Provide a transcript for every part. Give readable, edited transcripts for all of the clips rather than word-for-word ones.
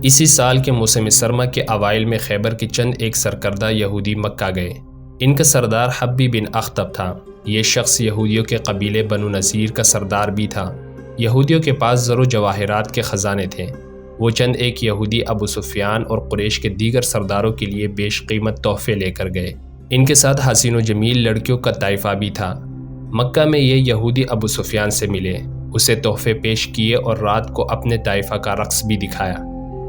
اسی سال کے موسم سرما کے اوائل میں خیبر کے چند ایک سرکردہ یہودی مکہ گئے۔ ان کا سردار حبی بن اخطب تھا۔ یہ شخص یہودیوں کے قبیلے بنو نذیر کا سردار بھی تھا۔ یہودیوں کے پاس زر و جواہرات کے خزانے تھے۔ وہ چند ایک یہودی ابو سفیان اور قریش کے دیگر سرداروں کے لیے بیش قیمت تحفے لے کر گئے۔ ان کے ساتھ حسین و جمیل لڑکیوں کا طائفہ بھی تھا۔ مکہ میں یہ یہودی ابو سفیان سے ملے، اسے تحفے پیش کیے اور رات کو اپنے طائفہ کا رقص بھی دکھایا۔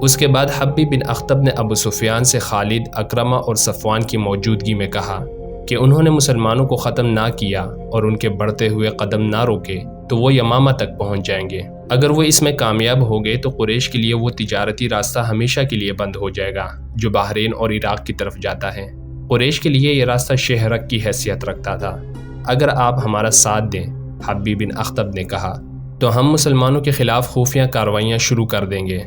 اس کے بعد حبی بن اخطب نے ابو سفیان سے خالد، اکرمہ اور صفوان کی موجودگی میں کہا کہ انہوں نے مسلمانوں کو ختم نہ کیا اور ان کے بڑھتے ہوئے قدم نہ روکے تو وہ یمامہ تک پہنچ جائیں گے۔ اگر وہ اس میں کامیاب ہو گئے تو قریش کے لیے وہ تجارتی راستہ ہمیشہ کے لیے بند ہو جائے گا جو بحرین اور عراق کی طرف جاتا ہے۔ قریش کے لیے یہ راستہ شہرک کی حیثیت رکھتا تھا۔ اگر آپ ہمارا ساتھ دیں، حبی بن اخطب نے کہا، تو ہم مسلمانوں کے خلاف خفیہ کارروائیاں شروع کر دیں گے۔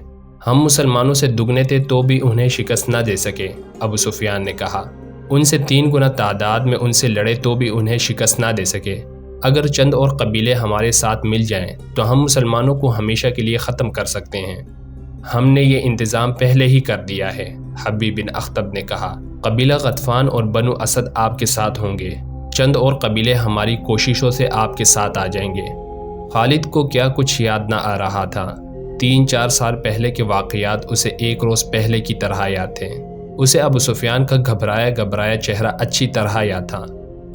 ہم مسلمانوں سے دگنے تھے تو بھی انہیں شکست نہ دے سکے، ابو سفیان نے کہا۔ ان سے 3 گنا تعداد میں ان سے لڑے تو بھی انہیں شکست نہ دے سکے۔ اگر چند اور قبیلے ہمارے ساتھ مل جائیں تو ہم مسلمانوں کو ہمیشہ کے لیے ختم کر سکتے ہیں۔ ہم نے یہ انتظام پہلے ہی کر دیا ہے، حبی بن اخطب نے کہا۔ قبیلہ غطفان اور بنو اسد آپ کے ساتھ ہوں گے۔ چند اور قبیلے ہماری کوششوں سے آپ کے ساتھ آ جائیں گے۔ خالد کو کیا کچھ یاد نہ آ رہا تھا۔ 3-4 سال پہلے کے واقعات اسے ایک روز پہلے کی طرح یاد تھے۔ اسے ابو سفیان کا گھبرایا چہرہ اچھی طرح یاد تھا۔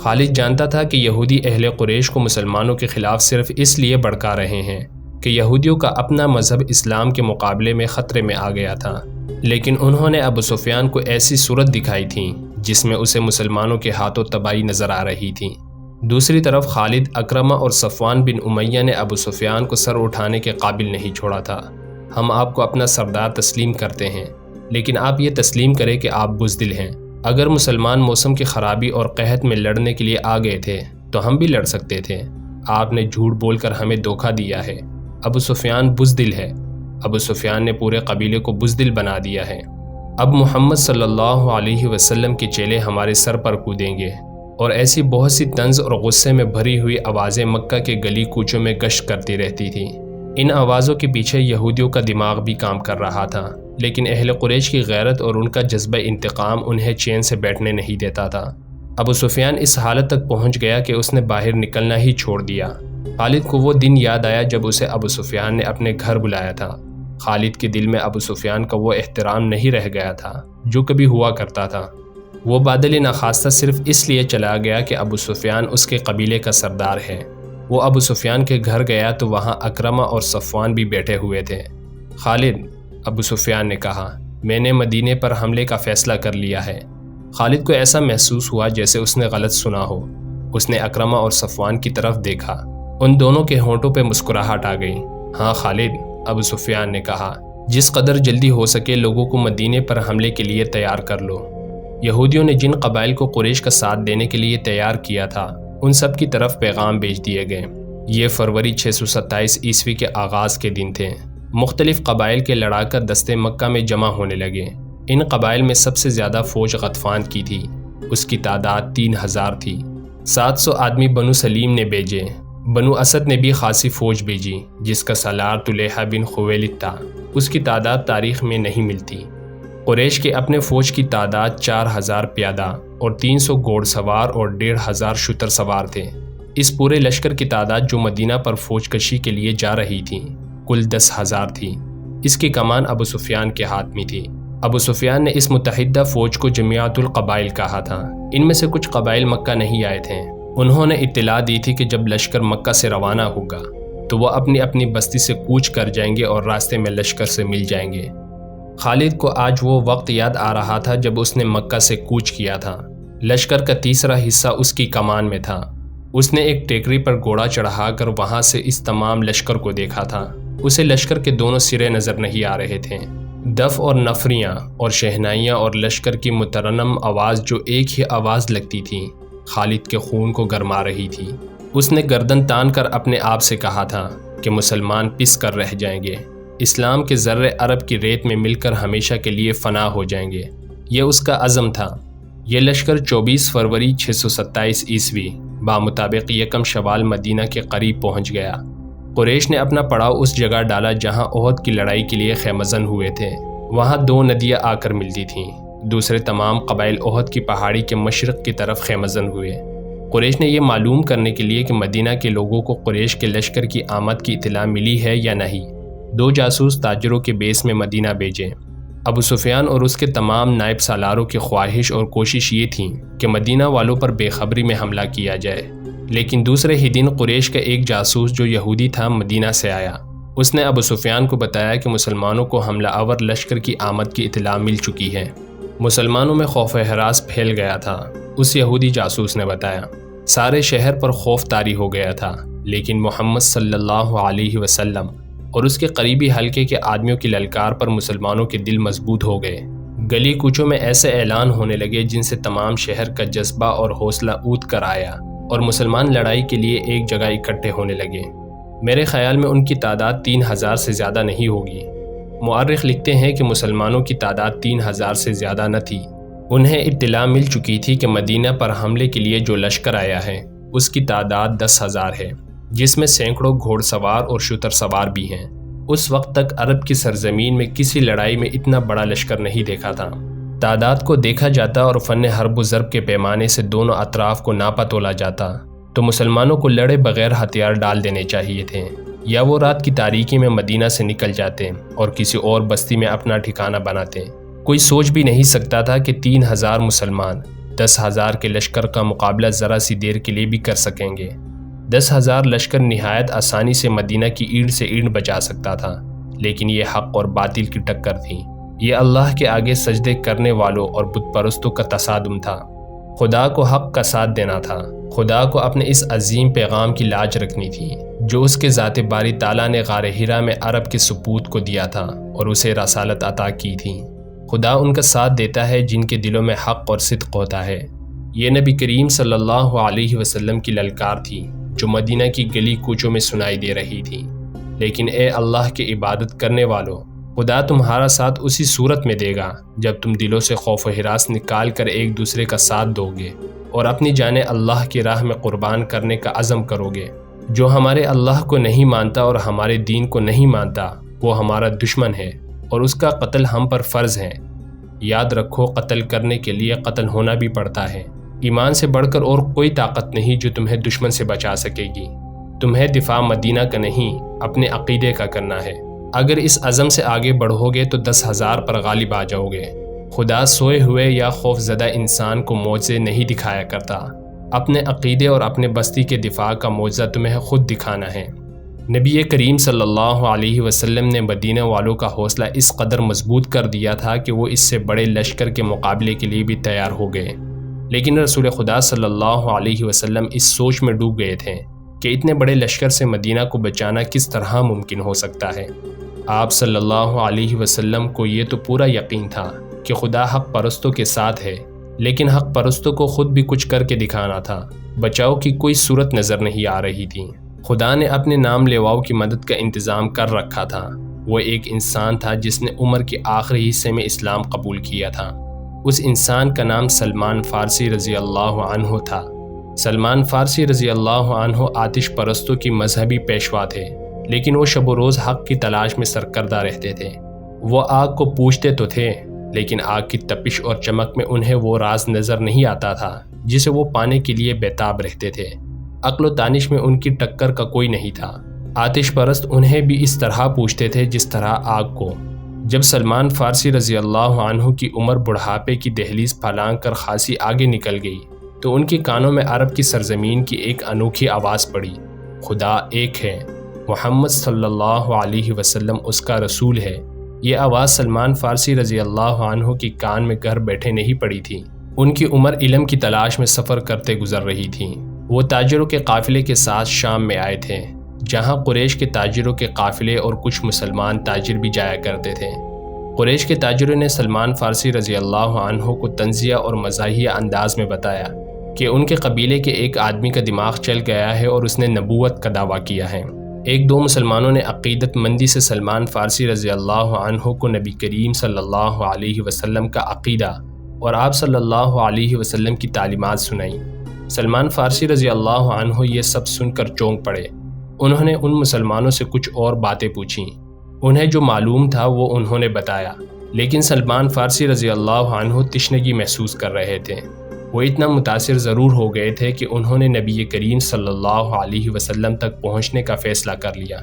خالد جانتا تھا کہ یہودی اہل قریش کو مسلمانوں کے خلاف صرف اس لیے بھڑکا رہے ہیں کہ یہودیوں کا اپنا مذہب اسلام کے مقابلے میں خطرے میں آ گیا تھا، لیکن انہوں نے ابو سفیان کو ایسی صورت دکھائی تھی جس میں اسے مسلمانوں کے ہاتھوں تباہی نظر آ رہی تھی۔ دوسری طرف خالد، اکرمہ اور صفوان بن امیہ نے ابو سفیان کو سر اٹھانے کے قابل نہیں چھوڑا تھا۔ ہم آپ کو اپنا سردار تسلیم کرتے ہیں، لیکن آپ یہ تسلیم کریں کہ آپ بزدل ہیں۔ اگر مسلمان موسم کی خرابی اور قحط میں لڑنے کے لیے آ گئے تھے تو ہم بھی لڑ سکتے تھے۔ آپ نے جھوٹ بول کر ہمیں دھوکہ دیا ہے۔ ابو سفیان بزدل ہے۔ ابو سفیان نے پورے قبیلے کو بزدل بنا دیا ہے۔ اب محمد صلی اللہ علیہ وسلم کے چیلے ہمارے سر پر کودیں گے۔ اور ایسی بہت سی طنز اور غصے میں بھری ہوئی آوازیں مکہ کے گلی کوچوں میں گشت کرتی رہتی تھیں۔ ان آوازوں کے پیچھے یہودیوں کا دماغ بھی کام کر رہا تھا، لیکن اہل قریش کی غیرت اور ان کا جذبہ انتقام انہیں چین سے بیٹھنے نہیں دیتا تھا۔ ابو سفیان اس حالت تک پہنچ گیا کہ اس نے باہر نکلنا ہی چھوڑ دیا۔ خالد کو وہ دن یاد آیا جب اسے ابو سفیان نے اپنے گھر بلایا تھا۔ خالد کے دل میں ابو سفیان کا وہ احترام نہیں رہ گیا تھا جو کبھی ہوا کرتا تھا۔ وہ بادل ناخواستہ صرف اس لیے چلا گیا کہ ابو سفیان اس کے قبیلے کا سردار ہے۔ وہ ابو سفیان کے گھر گیا تو وہاں اکرمہ اور صفوان بھی بیٹھے ہوئے تھے۔ خالد، ابو سفیان نے کہا، میں نے مدینے پر حملے کا فیصلہ کر لیا ہے۔ خالد کو ایسا محسوس ہوا جیسے اس نے غلط سنا ہو۔ اس نے اکرمہ اور صفوان کی طرف دیکھا۔ ان دونوں کے ہونٹوں پہ مسکراہٹ آ گئی۔ ہاں خالد، ابو سفیان نے کہا، جس قدر جلدی ہو سکے لوگوں کو مدینے پر حملے کے لیے تیار کر لو۔ یہودیوں نے جن قبائل کو قریش کا ساتھ دینے کے لیے تیار کیا تھا ان سب کی طرف پیغام بھیج دیے گئے۔ یہ فروری 627 عیسوی کے آغاز کے دن تھے۔ مختلف قبائل کے لڑاکا دستے مکہ میں جمع ہونے لگے۔ ان قبائل میں سب سے زیادہ فوج غطفان کی تھی۔ اس کی تعداد 3000 تھی۔ 700 آدمی بنو سلیم نے بھیجے۔ بنو اسد نے بھی خاصی فوج بھیجی جس کا سالار طلیحہ بن خویلد تھا۔ اس کی تعداد تاریخ میں نہیں ملتی۔ قریش کے اپنے فوج کی تعداد 4000 پیادہ اور 300 گھوڑ سوار اور 1500 شتر سوار تھے۔ اس پورے لشکر کی تعداد جو مدینہ پر فوج کشی کے لیے جا رہی تھی کل 10,000 تھی۔ اس کی کمان ابو سفیان کے ہاتھ میں تھی۔ ابو سفیان نے اس متحدہ فوج کو جمیعۃ القبائل کہا تھا۔ ان میں سے کچھ قبائل مکہ نہیں آئے تھے۔ انہوں نے اطلاع دی تھی کہ جب لشکر مکہ سے روانہ ہوگا تو وہ اپنی اپنی بستی سے کوچ کر جائیں گے اور راستے میں لشکر سے مل جائیں گے۔ خالد کو آج وہ وقت یاد آ رہا تھا جب اس نے مکہ سے کوچ کیا تھا۔ لشکر کا تیسرا حصہ اس کی کمان میں تھا۔ اس نے ایک ٹیکری پر گھوڑا چڑھا کر وہاں سے اس تمام لشکر کو دیکھا تھا۔ اسے لشکر کے دونوں سرے نظر نہیں آ رہے تھے۔ دف اور نفریاں اور شہنائیاں اور لشکر کی مترنم آواز جو ایک ہی آواز لگتی تھی خالد کے خون کو گرما رہی تھی۔ اس نے گردن تان کر اپنے آپ سے کہا تھا کہ مسلمان پس کر رہ جائیں گے، اسلام کے ذرے عرب کی ریت میں مل کر ہمیشہ کے لیے فنا ہو جائیں گے۔ یہ اس کا عزم تھا۔ یہ لشکر 24 فروری 627 عیسوی بامطابق 1 شوال مدینہ کے قریب پہنچ گیا۔ قریش نے اپنا پڑاؤ اس جگہ ڈالا جہاں احد کی لڑائی کے لیے خیمہ زن ہوئے تھے۔ وہاں 2 ندیاں آ کر ملتی تھیں۔ دوسرے تمام قبائل احد کی پہاڑی کے مشرق کی طرف خیمہزن ہوئے۔ قریش نے یہ معلوم کرنے کے لیے کہ مدینہ کے لوگوں کو قریش کے لشکر کی آمد کی اطلاع ملی ہے یا نہیں، 2 جاسوس تاجروں کے بیس میں مدینہ بھیجے۔ ابو سفیان اور اس کے تمام نائب سالاروں کی خواہش اور کوشش یہ تھی کہ مدینہ والوں پر بے خبری میں حملہ کیا جائے، لیکن دوسرے ہی دن قریش کا ایک جاسوس جو یہودی تھا مدینہ سے آیا۔ اس نے ابو سفیان کو بتایا کہ مسلمانوں کو حملہ آور لشکر کی آمد کی اطلاع مل چکی ہے۔ مسلمانوں میں خوف و ہراس پھیل گیا تھا۔ اس یہودی جاسوس نے بتایا سارے شہر پر خوف طاری ہو گیا تھا، لیکن محمد صلی اللہ علیہ وسلم اور اس کے قریبی حلقے کے آدمیوں کی للکار پر مسلمانوں کے دل مضبوط ہو گئے۔ گلی کوچوں میں ایسے اعلان ہونے لگے جن سے تمام شہر کا جذبہ اور حوصلہ اونت کر آیا اور مسلمان لڑائی کے لیے ایک جگہ اکٹھے ہونے لگے۔ میرے خیال میں ان کی تعداد 3000 سے زیادہ نہیں ہوگی۔ مورخ لکھتے ہیں کہ مسلمانوں کی تعداد 3000 سے زیادہ نہ تھی۔ انہیں اطلاع مل چکی تھی کہ مدینہ پر حملے کے لیے جو لشکر آیا ہے اس کی تعداد 10,000 ہے، جس میں سینکڑوں گھوڑ سوار اور شتر سوار بھی ہیں۔ اس وقت تک عرب کی سرزمین میں کسی لڑائی میں اتنا بڑا لشکر نہیں دیکھا تھا۔ تعداد کو دیکھا جاتا اور فن حرب و ضرب کے پیمانے سے دونوں اطراف کو ناپا تولا جاتا تو مسلمانوں کو لڑے بغیر ہتھیار ڈال دینے چاہیے تھے، یا وہ رات کی تاریکی میں مدینہ سے نکل جاتے اور کسی اور بستی میں اپنا ٹھکانہ بناتے۔ کوئی سوچ بھی نہیں سکتا تھا کہ 3000 مسلمان 10,000 کے لشکر کا مقابلہ ذرا سی دیر کے لیے بھی کر سکیں گے۔ 10,000 لشکر نہایت آسانی سے مدینہ کی اینٹ سے اینٹ بچا سکتا تھا، لیکن یہ حق اور باطل کی ٹکر تھی۔ یہ اللہ کے آگے سجدے کرنے والوں اور بت پرستوں کا تصادم تھا۔ خدا کو حق کا ساتھ دینا تھا۔ خدا کو اپنے اس عظیم پیغام کی لاج رکھنی تھی جو اس کے ذات باری تعالیٰ نے غار حرا میں عرب کے سپوت کو دیا تھا اور اسے رسالت عطا کی تھی۔ خدا ان کا ساتھ دیتا ہے جن کے دلوں میں حق اور صدق ہوتا ہے۔ یہ نبی کریم صلی اللہ علیہ وسلم کی للکار تھی جو مدینہ کی گلی کوچوں میں سنائی دے رہی تھی۔ لیکن اے اللہ کے عبادت کرنے والوں، خدا تمہارا ساتھ اسی صورت میں دے گا جب تم دلوں سے خوف و ہراس نکال کر ایک دوسرے کا ساتھ دو گے اور اپنی جانیں اللہ کی راہ میں قربان کرنے کا عزم کرو گے۔ جو ہمارے اللہ کو نہیں مانتا اور ہمارے دین کو نہیں مانتا وہ ہمارا دشمن ہے اور اس کا قتل ہم پر فرض ہے۔ یاد رکھو قتل کرنے کے لیے قتل ہونا بھی پڑتا ہے۔ ایمان سے بڑھ کر اور کوئی طاقت نہیں جو تمہیں دشمن سے بچا سکے گی۔ تمہیں دفاع مدینہ کا نہیں اپنے عقیدے کا کرنا ہے۔ اگر اس عزم سے آگے بڑھو گے تو 10,000 پر غالب آ جاؤ گے۔ خدا سوئے ہوئے یا خوف زدہ انسان کو معجزے نہیں دکھایا کرتا۔ اپنے عقیدے اور اپنے بستی کے دفاع کا معجزہ تمہیں خود دکھانا ہے۔ نبی کریم صلی اللہ علیہ وسلم نے مدینہ والوں کا حوصلہ اس قدر مضبوط کر دیا تھا کہ وہ اس سے بڑے لشکر کے مقابلے کے لیے بھی تیار ہو گئے، لیکن رسول خدا صلی اللہ علیہ وسلم اس سوچ میں ڈوب گئے تھے کہ اتنے بڑے لشکر سے مدینہ کو بچانا کس طرح ممکن ہو سکتا ہے۔ آپ صلی اللہ علیہ وسلم کو یہ تو پورا یقین تھا کہ خدا حق پرستوں کے ساتھ ہے، لیکن حق پرستوں کو خود بھی کچھ کر کے دکھانا تھا۔ بچاؤ کی کوئی صورت نظر نہیں آ رہی تھی۔ خدا نے اپنے نام لیواؤں کی مدد کا انتظام کر رکھا تھا۔ وہ ایک انسان تھا جس نے عمر کے آخری حصے میں اسلام قبول کیا تھا۔ اس انسان کا نام سلمان فارسی رضی اللہ عنہ تھا۔ سلمان فارسی رضی اللہ عنہ آتش پرستوں کی مذہبی پیشوا تھے، لیکن وہ شب و روز حق کی تلاش میں سرکردہ رہتے تھے۔ وہ آگ کو پوجتے تو تھے، لیکن آگ کی تپش اور چمک میں انہیں وہ راز نظر نہیں آتا تھا جسے وہ پانے کے لیے بیتاب رہتے تھے۔ عقل و دانش میں ان کی ٹکر کا کوئی نہیں تھا۔ آتش پرست انہیں بھی اس طرح پوچھتے تھے جس طرح آگ کو۔ جب سلمان فارسی رضی اللہ عنہ کی عمر بڑھاپے کی دہلیز پھلانگ کر خاصی آگے نکل گئی تو ان کے کانوں میں عرب کی سرزمین کی ایک انوکھی آواز پڑی، خدا ایک ہے، محمد صلی اللہ علیہ وسلم اس کا رسول ہے۔ یہ آواز سلمان فارسی رضی اللہ عنہ کی کان میں گھر بیٹھے نہیں پڑی تھی۔ ان کی عمر علم کی تلاش میں سفر کرتے گزر رہی تھی۔ وہ تاجروں کے قافلے کے ساتھ شام میں آئے تھے، جہاں قریش کے تاجروں کے قافلے اور کچھ مسلمان تاجر بھی جایا کرتے تھے۔ قریش کے تاجروں نے سلمان فارسی رضی اللہ عنہ کو طنزیہ اور مزاحیہ انداز میں بتایا کہ ان کے قبیلے کے ایک آدمی کا دماغ چل گیا ہے اور اس نے نبوت کا دعویٰ کیا ہے۔ ایک دو مسلمانوں نے عقیدت مندی سے سلمان فارسی رضی اللہ عنہ کو نبی کریم صلی اللہ علیہ وسلم کا عقیدہ اور آپ صلی اللہ علیہ وسلم کی تعلیمات سنائیں۔ سلمان فارسی رضی اللہ عنہ یہ سب سن کر چونک پڑے۔ انہوں نے ان مسلمانوں سے کچھ اور باتیں پوچھیں۔ انہیں جو معلوم تھا وہ انہوں نے بتایا، لیکن سلمان فارسی رضی اللہ عنہ تشنگی محسوس کر رہے تھے۔ وہ اتنا متاثر ضرور ہو گئے تھے کہ انہوں نے نبی کریم صلی اللہ علیہ وسلم تک پہنچنے کا فیصلہ کر لیا۔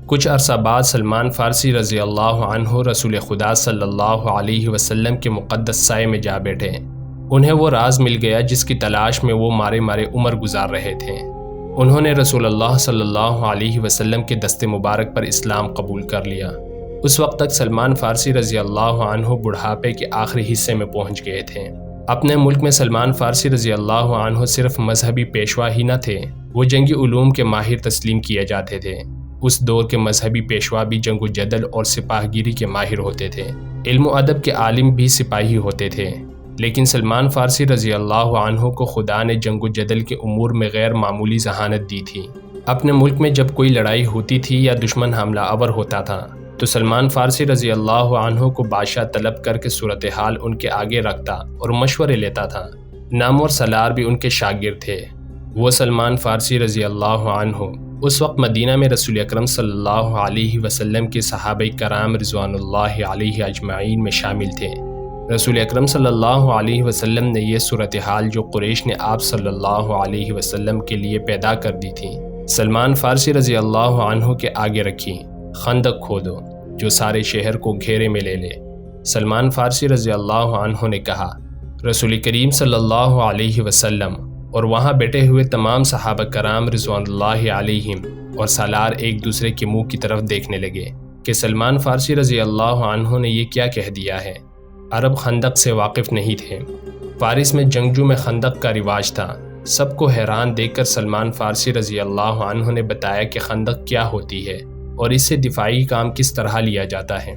کچھ عرصہ بعد سلمان فارسی رضی اللہ عنہ رسول خدا صلی اللہ علیہ وسلم کے مقدس سائے میں جا بیٹھے۔ انہیں وہ راز مل گیا جس کی تلاش میں وہ مارے مارے عمر گزار رہے تھے۔ انہوں نے رسول اللہ صلی اللہ علیہ وسلم کے دست مبارک پر اسلام قبول کر لیا۔ اس وقت تک سلمان فارسی رضی اللہ عنہ بڑھاپے کے آخری حصے میں پہنچ گئے تھے۔ اپنے ملک میں سلمان فارسی رضی اللہ عنہ صرف مذہبی پیشوا ہی نہ تھے، وہ جنگی علوم کے ماہر تسلیم کیے جاتے تھے۔ اس دور کے مذہبی پیشوا بھی جنگ و جدل اور سپاہ گیری کے ماہر ہوتے تھے۔ علم و ادب کے عالم بھی سپاہی ہوتے تھے، لیکن سلمان فارسی رضی اللہ عنہ کو خدا نے جنگ و جدل کے امور میں غیر معمولی ذہانت دی تھی۔ اپنے ملک میں جب کوئی لڑائی ہوتی تھی یا دشمن حملہ آور ہوتا تھا تو سلمان فارسی رضی اللہ عنہ کو بادشاہ طلب کر کے صورتحال ان کے آگے رکھتا اور مشورے لیتا تھا۔ نامور سالار بھی ان کے شاگرد تھے۔ وہ سلمان فارسی رضی اللہ عنہ اس وقت مدینہ میں رسول اکرم صلی اللہ علیہ وسلم کے صحابہ کرام رضوان اللہ علیہ اجمعین میں شامل تھے۔ رسول اکرم صلی اللہ علیہ وسلم نے یہ صورتحال جو قریش نے آپ صلی اللہ علیہ وسلم کے لیے پیدا کر دی تھی، سلمان فارسی رضی اللہ عنہ کے آگے رکھی۔ خندق کھودو جو سارے شہر کو گھیرے میں لے لے۔ سلمان فارسی رضی اللہ عنہ نے کہا، رسول کریم صلی اللہ علیہ وسلم اور وہاں بیٹھے ہوئے تمام صحابہ کرام رضوان اللہ علیہم اور سالار ایک دوسرے کے منہ کی طرف دیکھنے لگے کہ سلمان فارسی رضی اللہ عنہ نے یہ کیا کہہ دیا ہے۔ عرب خندق سے واقف نہیں تھے۔ فارس میں جنگجو میں خندق کا رواج تھا۔ سب کو حیران دیکھ کر سلمان فارسی رضی اللہ عنہ نے بتایا کہ خندق کیا ہوتی ہے اور اس سے دفاعی کام کس طرح لیا جاتا ہے۔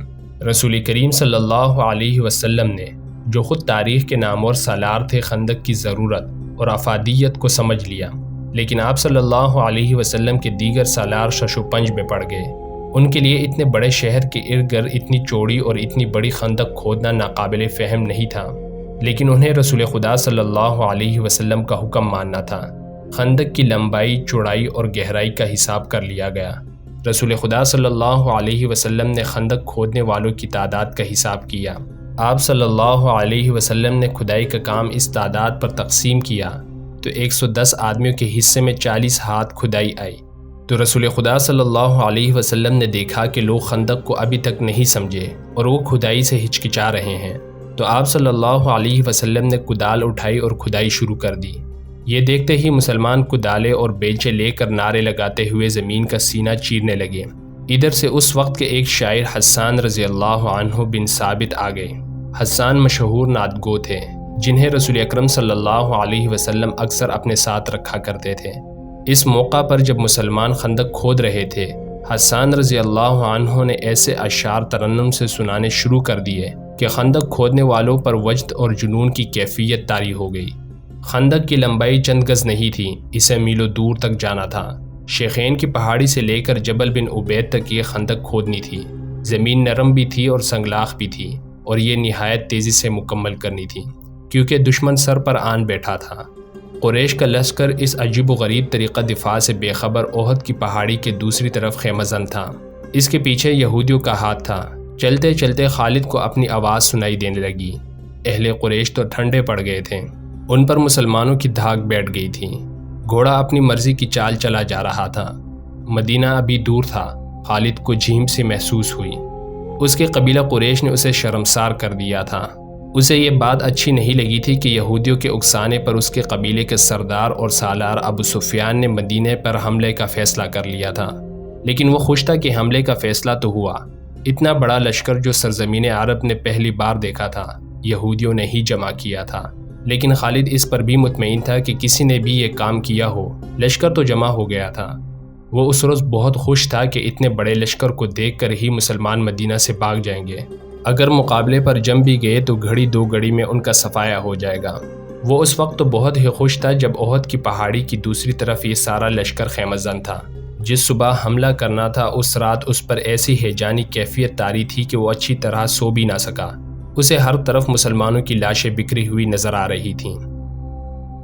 رسول کریم صلی اللہ علیہ وسلم نے، جو خود تاریخ کے نامور سالار تھے، خندق کی ضرورت اور افادیت کو سمجھ لیا، لیکن آپ صلی اللہ علیہ وسلم کے دیگر سالار شش و پنج میں پڑ گئے۔ ان کے لیے اتنے بڑے شہر کے ارد گرد اتنی چوڑی اور اتنی بڑی خندق کھودنا ناقابل فہم نہیں تھا، لیکن انہیں رسول خدا صلی اللہ علیہ وسلم کا حکم ماننا تھا۔ خندق کی لمبائی، چوڑائی اور گہرائی کا حساب کر لیا گیا۔ رسول خدا صلی اللہ علیہ وسلم نے خندق کھودنے والوں کی تعداد کا حساب کیا۔ آپ صلی اللہ علیہ وسلم نے کھدائی کا کام اس تعداد پر تقسیم کیا تو 110 آدمیوں کے حصے میں 40 ہاتھ کھدائی آئی۔ تو رسول خدا صلی اللہ علیہ وسلم نے دیکھا کہ لوگ خندق کو ابھی تک نہیں سمجھے اور وہ کھدائی سے ہچکچا رہے ہیں، تو آپ صلی اللہ علیہ وسلم نے کدال اٹھائی اور کھدائی شروع کر دی۔ یہ دیکھتے ہی مسلمان کدالے اور بیلچے لے کر نعرے لگاتے ہوئے زمین کا سینہ چیرنے لگے۔ ادھر سے اس وقت کے ایک شاعر حسان رضی اللہ عنہ بن ثابت آ گئے۔ حسان مشہور نعت گو تھے جنہیں رسول اکرم صلی اللہ علیہ وسلم اکثر اپنے ساتھ رکھا کرتے تھے۔ اس موقع پر جب مسلمان خندق کھود رہے تھے، حسان رضی اللہ عنہ نے ایسے اشعار ترنم سے سنانے شروع کر دیے کہ خندق کھودنے والوں پر وجد اور جنون کی کیفیت طاری ہو گئی۔ خندق کی لمبائی چند گز نہیں تھی، اسے میلوں دور تک جانا تھا۔ شیخین کی پہاڑی سے لے کر جبل بن عبید تک یہ خندق کھودنی تھی۔ زمین نرم بھی تھی اور سنگلاخ بھی تھی، اور یہ نہایت تیزی سے مکمل کرنی تھی کیونکہ دشمن سر پر آن بیٹھا تھا۔ قریش کا لشکر اس عجیب و غریب طریقہ دفاع سے بے خبر احد کی پہاڑی کے دوسری طرف خیمہ زن تھا۔ اس کے پیچھے یہودیوں کا ہاتھ تھا۔ چلتے چلتے خالد کو اپنی آواز سنائی دینے لگی۔ اہل قریش تو ٹھنڈے پڑ گئے تھے، ان پر مسلمانوں کی دھاک بیٹھ گئی تھی۔ گھوڑا اپنی مرضی کی چال چلا جا رہا تھا۔ مدینہ ابھی دور تھا۔ خالد کو جھیم سی محسوس ہوئی۔ اس کے قبیلہ قریش نے اسے شرمسار کر دیا تھا۔ اسے یہ بات اچھی نہیں لگی تھی کہ یہودیوں کے اکسانے پر اس کے قبیلے کے سردار اور سالار ابو سفیان نے مدینہ پر حملے کا فیصلہ کر لیا تھا، لیکن وہ خوش تھا کہ حملے کا فیصلہ تو ہوا۔ اتنا بڑا لشکر جو سرزمین عرب نے پہلی بار دیکھا تھا، یہودیوں نے ہی جمع کیا تھا، لیکن خالد اس پر بھی مطمئن تھا کہ کسی نے بھی یہ کام کیا ہو۔ لشکر تو جمع ہو گیا تھا۔ وہ اس روز بہت خوش تھا کہ اتنے بڑے لشکر کو دیکھ کر ہی مسلمان مدینہ سے بھاگ جائیں گے۔ اگر مقابلے پر جم بھی گئے تو گھڑی دو گھڑی میں ان کا صفایا ہو جائے گا۔ وہ اس وقت تو بہت ہی خوش تھا جب احد کی پہاڑی کی دوسری طرف یہ سارا لشکر خیمہ زن تھا۔ جس صبح حملہ کرنا تھا اس رات اس پر ایسی ہیجانی کیفیت طاری تھی کہ وہ اچھی طرح سو بھی نہ سکا۔ اسے ہر طرف مسلمانوں کی لاشیں بکھری ہوئی نظر آ رہی تھیں۔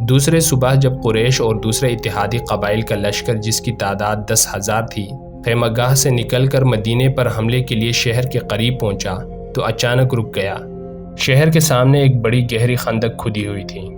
دوسرے صبح جب قریش اور دوسرے اتحادی قبائل کا لشکر جس کی تعداد 10,000 تھی، خیمہ گاہ سے نکل کر مدینے پر حملے کے لیے شہر کے قریب پہنچا تو اچانک رک گیا۔ شہر کے سامنے ایک بڑی گہری خندق کھدی ہوئی تھی۔